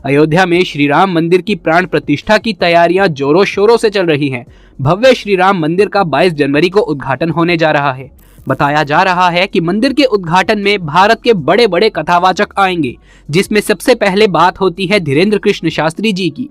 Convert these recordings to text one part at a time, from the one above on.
अयोध्या में श्री राम मंदिर की प्राण प्रतिष्ठा की तैयारियां जोरों शोरों से चल रही हैं। भव्य श्री राम मंदिर का 22 जनवरी को उद्घाटन होने जा रहा है। बताया जा रहा है कि मंदिर के उद्घाटन में भारत के बड़े बड़े कथावाचक आएंगे, जिसमें सबसे पहले बात होती है धीरेन्द्र कृष्ण शास्त्री जी की।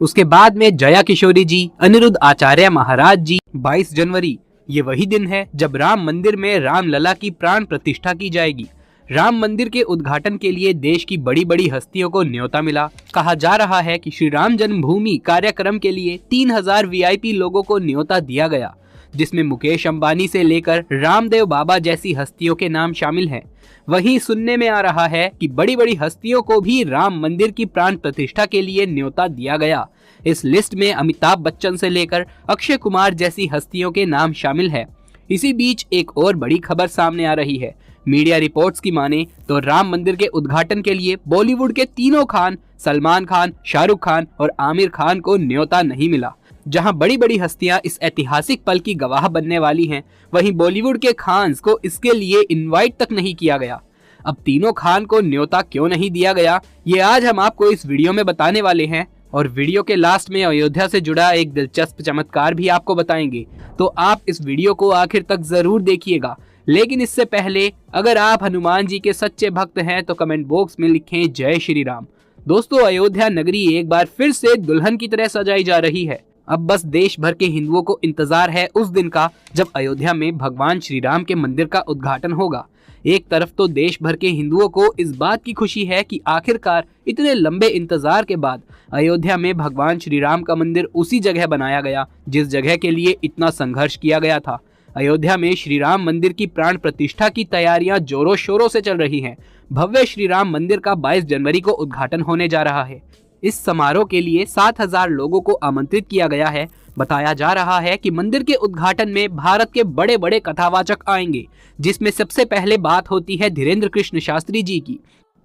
उसके बाद में जया किशोरी जी, अनिरुद्ध आचार्य महाराज जी। 22 जनवरी ये वही दिन है जब राम मंदिर में रामलला की प्राण प्रतिष्ठा की जाएगी। राम मंदिर के उद्घाटन के लिए देश की बड़ी बड़ी हस्तियों को न्योता मिला। कहा जा रहा है कि श्री राम जन्मभूमि कार्यक्रम के लिए 3000 वीआईपी लोगों को न्योता दिया गया, जिसमें मुकेश अंबानी से लेकर रामदेव बाबा जैसी हस्तियों के नाम शामिल हैं। वहीं सुनने में आ रहा है कि बड़ी बड़ी हस्तियों को भी राम मंदिर की प्राण प्रतिष्ठा के लिए न्योता दिया गया। इस लिस्ट में अमिताभ बच्चन से लेकर अक्षय कुमार जैसी हस्तियों के नाम शामिल है। इसी बीच एक और बड़ी खबर सामने आ रही है। मीडिया रिपोर्ट्स की माने तो राम मंदिर के उद्घाटन के लिए बॉलीवुड के तीनों खान सलमान खान, शाहरुख खान और आमिर खान को न्योता नहीं मिला। जहां बड़ी बड़ी हस्तियां इस ऐतिहासिक पल की गवाह बनने वाली हैं, वहीं बॉलीवुड के खान्स को इसके लिए इनवाइट तक नहीं किया गया। अब तीनों खान को न्योता क्यों नहीं दिया गया, ये आज हम आपको इस वीडियो में बताने वाले हैं। और वीडियो के लास्ट में अयोध्या से जुड़ा एक दिलचस्प चमत्कार भी आपको बताएंगे, तो आप इस वीडियो को आखिर तक जरूर देखिएगा। लेकिन इससे पहले अगर आप हनुमान जी के सच्चे भक्त हैं तो कमेंट बॉक्स में लिखें जय श्री राम। दोस्तों, अयोध्या नगरी एक बार फिर से दुल्हन की तरह सजाई जा रही है। अब बस देश भर के हिंदुओं को इंतजार है उस दिन का जब अयोध्या में भगवान श्री राम के मंदिर का उद्घाटन होगा। एक तरफ तो देश भर के हिंदुओं को इस बात की खुशी है कि आखिरकार इतने लंबे इंतजार के बाद अयोध्या में भगवान श्री राम का मंदिर उसी जगह बनाया गया जिस जगह के लिए इतना संघर्ष किया गया था। अयोध्या में श्री राम मंदिर की प्राण प्रतिष्ठा की तैयारियां जोरों शोरों से चल रही हैं। भव्य श्री राम मंदिर का 22 जनवरी को उद्घाटन होने जा रहा है। इस समारोह के लिए 7000 लोगों को आमंत्रित किया गया है। बताया जा रहा है कि मंदिर के उद्घाटन में भारत के बड़े बड़े कथावाचक आएंगे, जिसमें सबसे पहले बात होती है धीरेन्द्र कृष्ण शास्त्री जी की।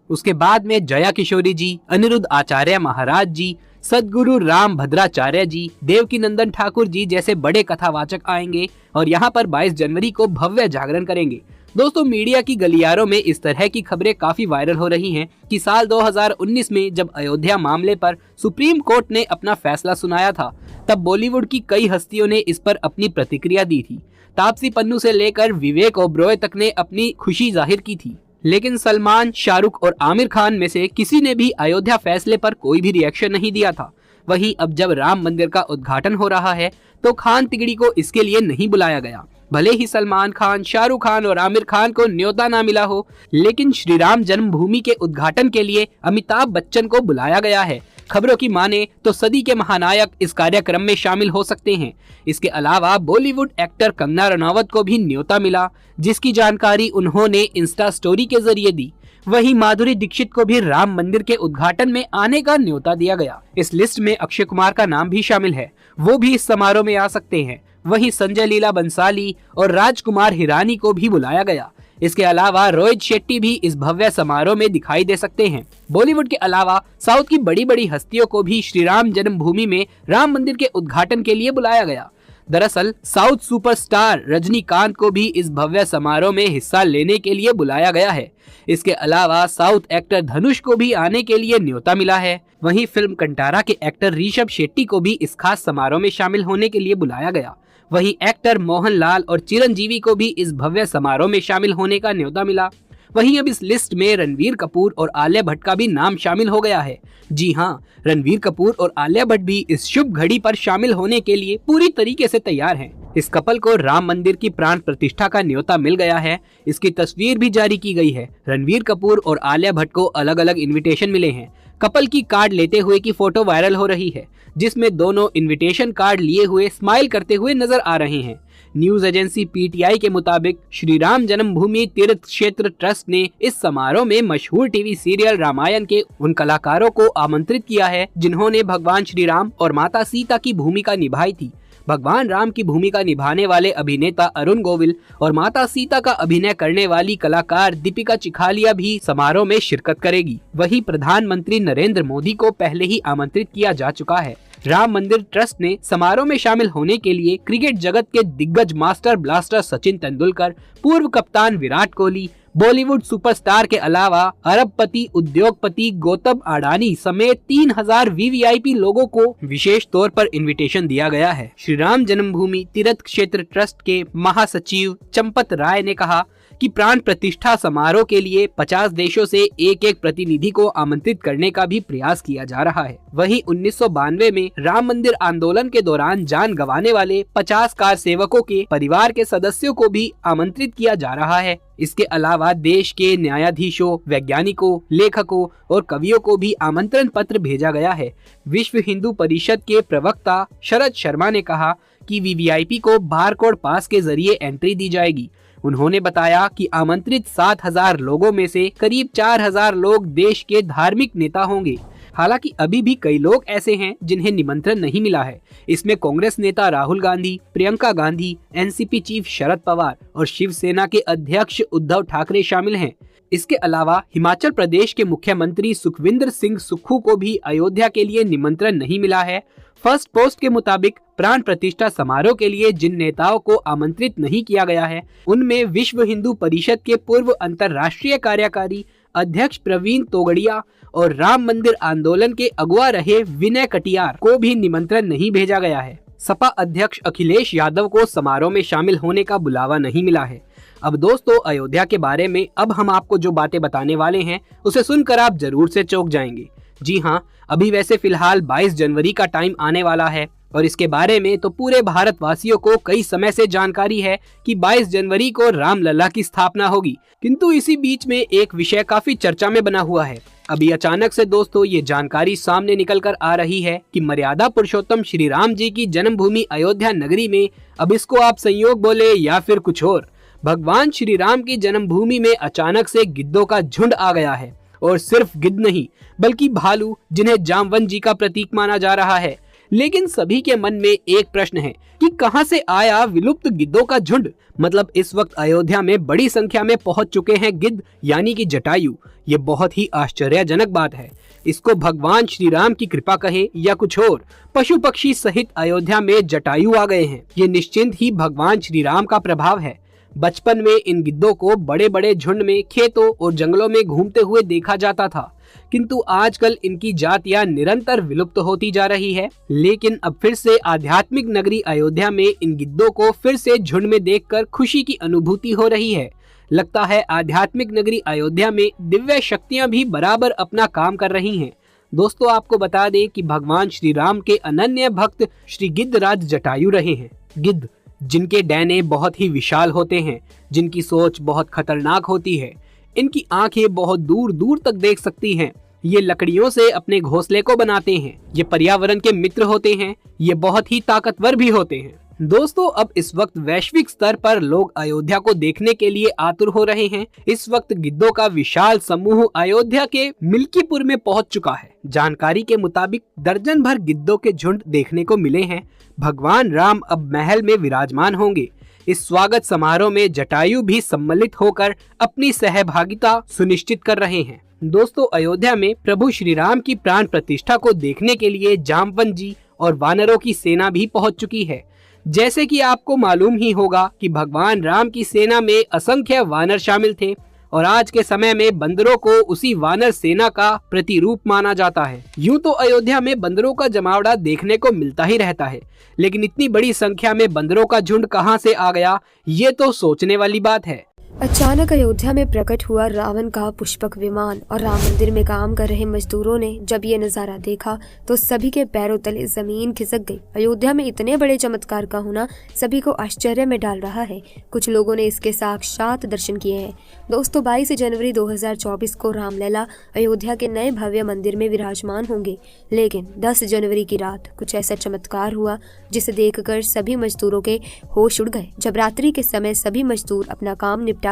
उसके बाद में जया किशोरी जी, अनिरुद्ध आचार्य महाराज जी, सदगुरु राम भद्राचार्य जी, देवकीनंदन ठाकुर जी जैसे बड़े कथावाचक आएंगे और यहाँ पर 22 जनवरी को भव्य जागरण करेंगे। दोस्तों, मीडिया की गलियारों में इस तरह की खबरें काफी वायरल हो रही हैं कि साल 2019 में जब अयोध्या मामले पर सुप्रीम कोर्ट ने अपना फैसला सुनाया था, तब बॉलीवुड की कई हस्तियों ने इस पर अपनी प्रतिक्रिया दी थी। तापसी पन्नू से लेकर विवेक ओबरॉय तक ने अपनी खुशी जाहिर की थी। लेकिन सलमान, शाहरुख और आमिर खान में से किसी ने भी अयोध्या फैसले पर कोई भी रिएक्शन नहीं दिया था। वहीं अब जब राम मंदिर का उद्घाटन हो रहा है तो खान तिगड़ी को इसके लिए नहीं बुलाया गया। भले ही सलमान खान, शाहरुख खान और आमिर खान को न्योता ना मिला हो, लेकिन श्री राम जन्मभूमि के उद्घाटन के लिए अमिताभ बच्चन को बुलाया गया है। खबरों की माने तो सदी के महानायक इस कार्यक्रम में शामिल हो सकते हैं। इसके अलावा बॉलीवुड एक्टर कंगना रनावत को भी न्योता मिला, जिसकी जानकारी उन्होंने इंस्टा स्टोरी के जरिए दी। वहीं माधुरी दीक्षित को भी राम मंदिर के उद्घाटन में आने का न्योता दिया गया। इस लिस्ट में अक्षय कुमार का नाम भी शामिल है, वो भी इस समारोह में आ सकते हैं। वहीं संजय लीला बंसाली और राजकुमार हिरानी को भी बुलाया गया। इसके अलावा रोहित शेट्टी भी इस भव्य समारोह में दिखाई दे सकते हैं। बॉलीवुड के अलावा साउथ की बड़ी बड़ी हस्तियों को भी श्री राम जन्मभूमि में राम मंदिर के उद्घाटन के लिए बुलाया गया। दरअसल साउथ सुपरस्टार रजनीकांत को भी इस भव्य समारोह में हिस्सा लेने के लिए बुलाया गया है। इसके अलावा साउथ एक्टर धनुष को भी आने के लिए न्योता मिला है। वहीं फिल्म कंटारा के एक्टर ऋषभ शेट्टी को भी इस खास समारोह में शामिल होने के लिए बुलाया गया। वहीं एक्टर मोहनलाल और चिरंजीवी को भी इस भव्य समारोह में शामिल होने का न्योता मिला। वहीं अब इस लिस्ट में रणवीर कपूर और आलिया भट्ट का भी नाम शामिल हो गया है। जी हाँ, रणवीर कपूर और आलिया भट्ट भी इस शुभ घड़ी पर शामिल होने के लिए पूरी तरीके से तैयार हैं। इस कपल को राम मंदिर की प्राण प्रतिष्ठा का न्योता मिल गया है। इसकी तस्वीर भी जारी की गई है। रणवीर कपूर और आलिया भट्ट को अलग अलग इन्विटेशन मिले हैं। कपल की कार्ड लेते हुए की फोटो वायरल हो रही है, जिसमें दोनों इन्विटेशन कार्ड लिए हुए स्माइल करते हुए नजर आ रहे हैं। न्यूज एजेंसी पीटीआई के मुताबिक श्री राम जन्मभूमि तीर्थ क्षेत्र ट्रस्ट ने इस समारोह में मशहूर टीवी सीरियल रामायण के उन कलाकारों को आमंत्रित किया है जिन्होंने भगवान श्री राम और माता सीता की भूमिका निभाई थी। भगवान राम की भूमिका निभाने वाले अभिनेता अरुण गोविल और माता सीता का अभिनय करने वाली कलाकार दीपिका चिखालिया भी समारोह में शिरकत करेगी। वहीं प्रधानमंत्री नरेंद्र मोदी को पहले ही आमंत्रित किया जा चुका है। राम मंदिर ट्रस्ट ने समारोह में शामिल होने के लिए क्रिकेट जगत के दिग्गज मास्टर ब्लास्टर सचिन तेंदुलकर, पूर्व कप्तान विराट कोहली, बॉलीवुड सुपरस्टार के अलावा अरबपति उद्योगपति गौतम अडानी समेत 3000 वीवीआईपी लोगों को विशेष तौर पर इनविटेशन दिया गया है। श्री राम जन्मभूमि तीर्थ क्षेत्र ट्रस्ट के महासचिव चंपत राय ने कहा कि प्राण प्रतिष्ठा समारोह के लिए 50 देशों से एक प्रतिनिधि को आमंत्रित करने का भी प्रयास किया जा रहा है। वहीं 1992 में राम मंदिर आंदोलन के दौरान जान गंवाने वाले 50 कार सेवकों के परिवार के सदस्यों को भी आमंत्रित किया जा रहा है। इसके अलावा देश के न्यायाधीशों, वैज्ञानिकों, लेखकों और कवियों को भी आमंत्रण पत्र भेजा गया है। विश्व हिंदू परिषद के प्रवक्ता शरद शर्मा ने कहा कि वीवीआईपी को बारकोड पास के जरिए एंट्री दी जाएगी। उन्होंने बताया कि आमंत्रित 7000 लोगों में से करीब 4000 लोग देश के धार्मिक नेता होंगे। हालांकि अभी भी कई लोग ऐसे हैं जिन्हें निमंत्रण नहीं मिला है। इसमें कांग्रेस नेता राहुल गांधी, प्रियंका गांधी, एनसीपी चीफ शरद पवार और शिवसेना के अध्यक्ष उद्धव ठाकरे शामिल हैं। इसके अलावा हिमाचल प्रदेश के मुख्यमंत्री सुखविंदर सिंह सुक्खू को भी अयोध्या के लिए निमंत्रण नहीं मिला है। फर्स्ट पोस्ट के मुताबिक प्राण प्रतिष्ठा समारोह के लिए जिन नेताओं को आमंत्रित नहीं किया गया है, उनमें विश्व हिंदू परिषद के पूर्व अंतर्राष्ट्रीय कार्यकारी अध्यक्ष प्रवीण तोगड़िया और राम मंदिर आंदोलन के अगुवा रहे विनय कटियार को भी निमंत्रण नहीं भेजा गया है। सपा अध्यक्ष अखिलेश यादव को समारोह में शामिल होने का बुलावा नहीं मिला है। अब दोस्तों, अयोध्या के बारे में अब हम आपको जो बातें बताने वाले हैं उसे सुनकर आप जरूर से चौंक जाएंगे। जी हाँ, अभी वैसे फिलहाल 22 जनवरी का टाइम आने वाला है और इसके बारे में तो पूरे भारतवासियों को कई समय से जानकारी है कि 22 जनवरी को रामलला की स्थापना होगी। किंतु इसी बीच में एक विषय काफी चर्चा में बना हुआ है। अभी अचानक से दोस्तों ये जानकारी सामने निकल कर आ रही है कि मर्यादा पुरुषोत्तम श्री राम जी की जन्मभूमि अयोध्या नगरी में, अब इसको आप संयोग बोले या फिर कुछ और, भगवान श्री राम की जन्मभूमि में अचानक से गिद्धों का झुंड आ गया है। और सिर्फ गिद्ध नहीं बल्कि भालू, जिन्हें जामवंत जी का प्रतीक माना जा रहा है। लेकिन सभी के मन में एक प्रश्न है कि कहां से आया विलुप्त गिद्धों का झुंड। मतलब इस वक्त अयोध्या में बड़ी संख्या में पहुंच चुके हैं गिद्ध, यानी कि जटायु। ये बहुत ही आश्चर्यजनक बात है। इसको भगवान श्री राम की कृपा कहे या कुछ और, पशु पक्षी सहित अयोध्या में जटायु आ गए हैं। ये निश्चिंत ही भगवान श्री राम का प्रभाव है। बचपन में इन गिद्धों को बड़े बड़े झुंड में खेतों और जंगलों में घूमते हुए देखा जाता था, किंतु आजकल इनकी जातियां निरंतर विलुप्त होती जा रही है। लेकिन अब फिर से आध्यात्मिक नगरी अयोध्या में इन गिद्धों को फिर से झुंड में देखकर खुशी की अनुभूति हो रही है। लगता है आध्यात्मिक नगरी अयोध्या में दिव्य शक्तियां भी बराबर अपना काम कर रही हैं। दोस्तों, आपको बता दें कि भगवान श्री राम के अनन्य भक्त श्री गिद्धराज जटायु रहे हैं। गिद्ध जिनके डैने बहुत ही विशाल होते हैं, जिनकी सोच बहुत खतरनाक होती है, इनकी आंखें बहुत दूर दूर तक देख सकती हैं। ये लकड़ियों से अपने घोंसले को बनाते हैं। ये पर्यावरण के मित्र होते हैं। ये बहुत ही ताकतवर भी होते हैं। दोस्तों, अब इस वक्त वैश्विक स्तर पर लोग अयोध्या को देखने के लिए आतुर हो रहे हैं। इस वक्त गिद्धों का विशाल समूह अयोध्या के मिल्कीपुर में पहुंच चुका है। जानकारी के मुताबिक दर्जन भर गिद्धों के झुंड देखने को मिले हैं। भगवान राम अब महल में विराजमान होंगे। इस स्वागत समारोह में जटायु भी सम्मिलित होकर अपनी सहभागिता सुनिश्चित कर रहे हैं। दोस्तों, अयोध्या में प्रभु श्री राम की प्राण प्रतिष्ठा को देखने के लिए जामवंत जी और वानरों की सेना भी पहुंच चुकी है। जैसे कि आपको मालूम ही होगा कि भगवान राम की सेना में असंख्य वानर शामिल थे और आज के समय में बंदरों को उसी वानर सेना का प्रतिरूप माना जाता है। यूं तो अयोध्या में बंदरों का जमावड़ा देखने को मिलता ही रहता है, लेकिन इतनी बड़ी संख्या में बंदरों का झुंड कहां से आ गया, ये तो सोचने वाली बात है। अचानक अयोध्या में प्रकट हुआ रावण का पुष्पक विमान और राम मंदिर में काम कर रहे मजदूरों ने जब ये नजारा देखा तो सभी के पैरों तले जमीन खिसक गई। अयोध्या में इतने बड़े चमत्कार का होना सभी को आश्चर्य में डाल रहा है। कुछ लोगों ने इसके साक्षात दर्शन किए हैं। दोस्तों, 22 जनवरी 2024 को रामलला अयोध्या के नए भव्य मंदिर में विराजमान होंगे। लेकिन 10 जनवरी की रात कुछ ऐसा चमत्कार हुआ जिसे देखकर सभी मजदूरों के होश उड़ गए। जब रात्रि के समय सभी मजदूर अपना काम निपटाकर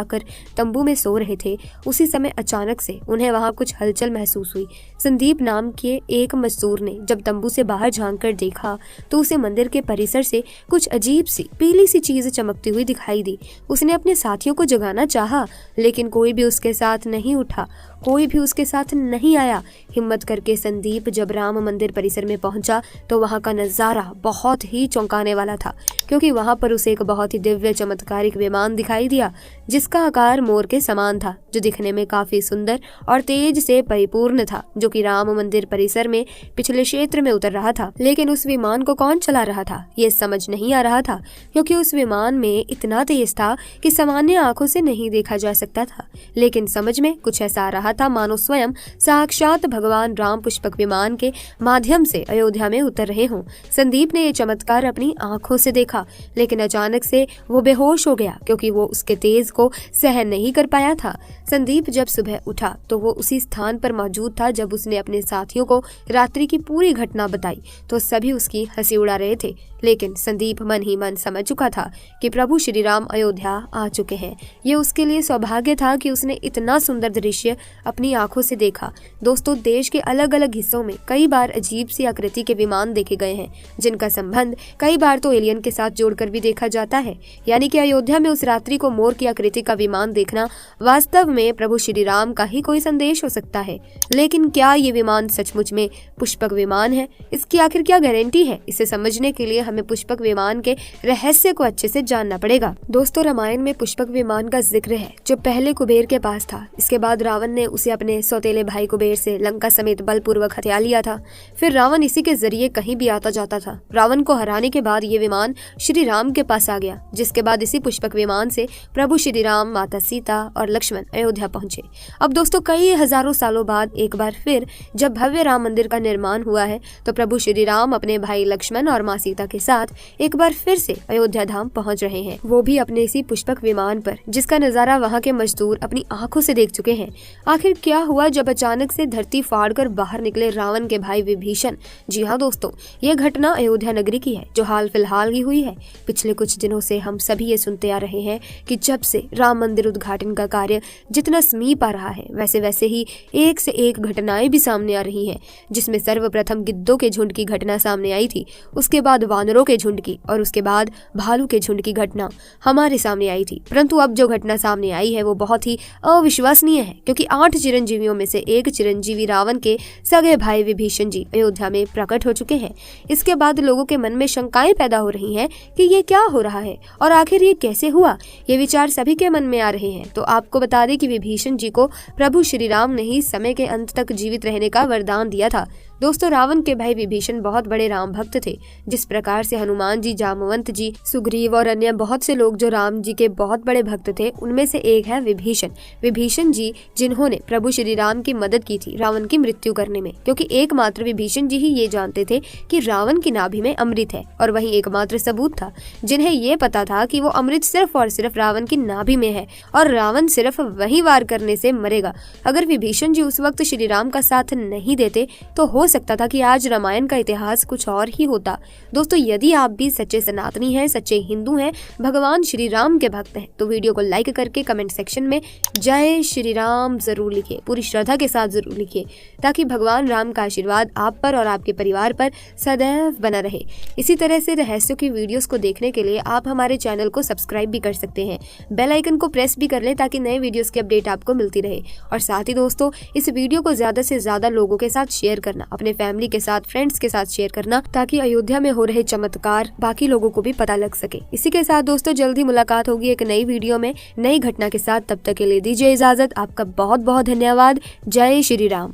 तंबू में सो रहे थे, उसी समय अचानक से उन्हें वहां कुछ हलचल महसूस हुई। संदीप नाम के एक मजदूर ने जब तंबू से बाहर झांककर देखा तो उसे मंदिर के परिसर से कुछ अजीब सी पीली सी चीज चमकती हुई दिखाई दी। उसने अपने साथियों को जगाना चाहा, लेकिन कोई भी उसके साथ नहीं उठा। कोई भी उसके साथ नहीं आया। हिम्मत करके संदीप जब राम मंदिर परिसर में पहुंचा तो वहां का नजारा बहुत ही चौंकाने वाला था, क्योंकि वहां पर उसे एक बहुत ही दिव्य चमत्कारिक विमान दिखाई दिया जिसका आकार मोर के समान था, जो दिखने में काफी सुंदर और तेज से परिपूर्ण था, जो कि राम मंदिर परिसर में पिछले क्षेत्र में उतर रहा था। लेकिन उस विमान को कौन चला रहा था ये समझ नहीं आ रहा था, क्योंकि उस विमान में इतना तेज था कि सामान्य आंखों से नहीं देखा जा सकता था। लेकिन समझ में कुछ ऐसा आ रहा था मानो स्वयं साक्षात भगवान राम पुष्पक विमान के माध्यम से अयोध्या में उतर रहे हों। संदीप ने ये चमत्कार अपनी आंखों से देखा, लेकिन अचानक से वो बेहोश हो गया, क्योंकि वो उसके तेज को सहन नहीं कर पाया था। संदीप जब सुबह उठा तो वो उसी स्थान पर मौजूद था जब उसने अपने साथियों को रात्रि की पूरी घटना बताई तो सभी उसकी हंसी उड़ा रहे थे। लेकिन संदीप मन ही मन समझ चुका था कि प्रभु श्री राम अयोध्या आ चुके हैं। ये उसके लिए सौभाग्य था कि उसने इतना सुंदर दृश्य अपनी आंखों से देखा। दोस्तों, देश के अलग अलग हिस्सों में कई बार अजीब सी आकृति के विमान देखे गए हैं, जिनका संबंध कई बार तो एलियन के साथ जोड़कर भी देखा जाता है। यानी कि अयोध्या में उस रात्रि को मोर की आकृति का विमान देखना वास्तव में प्रभु श्री राम का ही कोई संदेश हो सकता है। लेकिन क्या ये विमान सचमुच में पुष्पक विमान है? इसकी आखिर क्या गारंटी है? इसे समझने के लिए हमें पुष्पक विमान के रहस्य को अच्छे से जानना पड़ेगा। दोस्तों, रामायण में पुष्पक विमान का जिक्र है जो पहले कुबेर के पास था। इसके बाद रावण ने उसे अपने सौतेले भाई कुबेर से लंका समेत बलपूर्वक हथिया लिया था। फिर रावण इसी के जरिए कहीं भी आता जाता था। रावण को हराने के बाद ये विमान श्री राम के पास आ गया, जिसके बाद इसी पुष्पक विमान से प्रभु श्री राम, माता सीता और लक्ष्मण अयोध्या पहुंचे। अब दोस्तों, कई हजारों सालों बाद एक बार फिर जब भव्य राम मंदिर का निर्माण हुआ है तो प्रभु श्री राम अपने भाई लक्ष्मण और माँ सीता के साथ एक बार फिर से अयोध्या धाम पहुंच रहे हैं, वो भी अपने इसी पुष्पक विमान पर, जिसका नजारा वहां के मजदूर अपनी आंखों से देख चुके हैं। आखिर क्या हुआ जब अचानक से धरती फाड़कर बाहर निकले रावण के भाई विभीषण? जी हाँ दोस्तों, ये घटना अयोध्या नगरी की है जो हाल फिलहाल ही हुई है। पिछले कुछ दिनों से हम सभी ये सुनते आ रहे हैं कि जब से राम मंदिर उद्घाटन का कार्य जितना समीप आ रहा है, वैसे वैसे ही एक से एक घटनाएं भी सामने आ रही हैं, जिसमें सर्वप्रथम गिद्धों के झुंड की घटना सामने आई थी, उसके बाद वानरों के झुंड की और उसके बाद भालू के झुंड की घटना हमारे सामने आई थी। परंतु अब जो घटना सामने आई है वो बहुत ही अविश्वसनीय है, क्योंकि 8 चिरंजीवियों में से एक चिरंजीवी रावण के सगे भाई विभीषण जी अयोध्या में प्रकट हो चुके हैं। इसके बाद लोगों के मन में शंकाएं पैदा हो रही हैं कि ये क्या हो रहा है और आखिर ये कैसे हुआ। ये विचार सभी के मन में आ रहे हैं। तो आपको बता दें कि विभीषण जी को प्रभु श्री राम ने ही समय के अंत तक जीवित रहने का वरदान दिया था। दोस्तों, रावण के भाई विभीषण बहुत बड़े राम भक्त थे। जिस प्रकार से हनुमान जी, जामवंत जी, सुग्रीव और अन्य बहुत से लोग जो राम जी के बहुत बड़े भक्त थे, उनमें से एक है विभीषण। विभीषण जी जिन्होंने प्रभु श्री राम की मदद की थी रावण की मृत्यु करने में, क्योंकि एकमात्र विभीषण जी ही ये जानते थे कि रावण की नाभि में अमृत है, और वही एकमात्र सबूत था जिन्हें ये पता था कि वो अमृत सिर्फ और सिर्फ रावण की नाभि में है और रावण सिर्फ वही वार करने से मरेगा। अगर विभीषण जी उस वक्त श्री राम का साथ नहीं देते तो हो सकता था कि आज रामायण का इतिहास कुछ और ही होता। दोस्तों, यदि आप भी सच्चे सनातनी हैं, सच्चे हिंदू हैं, भगवान श्री राम के भक्त हैं, तो वीडियो को लाइक करके कमेंट सेक्शन में जय श्री राम जरूर लिखिए, पूरी श्रद्धा के साथ जरूर लिखिए, ताकि भगवान राम का आशीर्वाद आप पर और आपके परिवार पर सदैव बना रहे। इसी तरह से रहस्यों की वीडियोस को देखने के लिए आप हमारे चैनल को सब्सक्राइब भी कर सकते हैं, बेल आइकन को प्रेस भी कर लें ताकि नए वीडियोस की अपडेट आपको मिलती रहे। और साथ ही दोस्तों, इस वीडियो को ज्यादा से ज्यादा लोगों के साथ शेयर करना, अपने फैमिली के साथ, फ्रेंड्स के साथ शेयर करना, ताकि अयोध्या में हो रहे चमत्कार बाकी लोगों को भी पता लग सके। इसी के साथ दोस्तों, जल्दी मुलाकात होगी एक नई वीडियो में नई घटना के साथ। तब तक के लिए दीजिए इजाजत। आपका बहुत बहुत धन्यवाद। जय श्री राम।